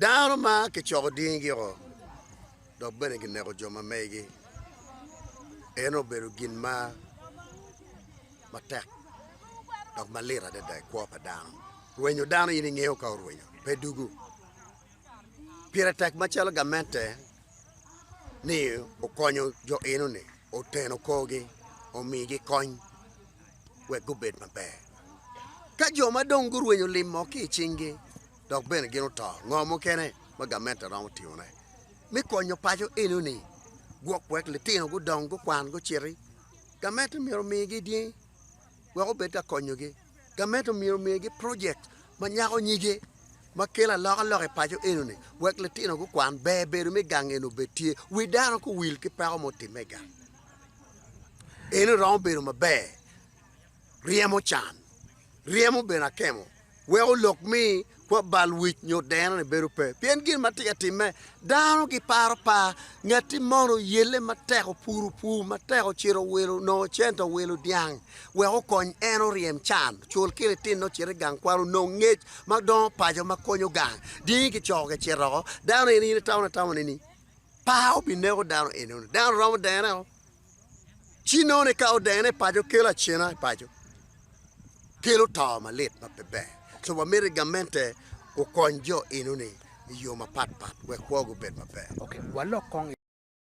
Dano ma che ciò dingiro. Do bene che nego jo ma megi. Eno beru gin ma tek. Dok malira de dai kwa pa dano. Ruenyo dano yini ngeo ka ruenyo. Pedugu. Pira tek ma chalo Gamente ni o konyo jo eno ni. O teno kogi. O migi kony. We gubet mabe. Ka jo ma dong ruenyo limo ki chingi. Dok bene gino to. Ngomo kene. Ma Gamente ramo tione. Mi konyo pacho eno ni. Gwok wek litino go dong go kwan go chiri. Gamente miro migi di. Weko beta konyo gi. Gamente miro migi project. Ma nyako nyige. Ma kela loka pacho eno ni. Wek litino go kwan beberu mi gang eno betie. Widano ko wil ki pako mo timega. Eno rong beru mabe. Riemo chan. Riemo bena kemo. Weko lok mi. Kwa bal wich nyo dano ne beru pe. Pien gin matika time. Dano ki paro pa. Ngati mono yele mateko puru. Mateko chiro welo. No chento welo diang. Weko kony eno riem chan. Chul kile tin no chire gang kwaro. No ngech. Magdon pajo makonyo gang. Dingi ki choke chiro. Dano eni tauna nini. Pao binego dano eni. Dano romo dano. Chino ne kao dano pajo kela chena pajo. Kelo tao malit mapebe. So wamere Gamente o konjo inuni yo mapat we kwogo bet mabe. Okay, walok kong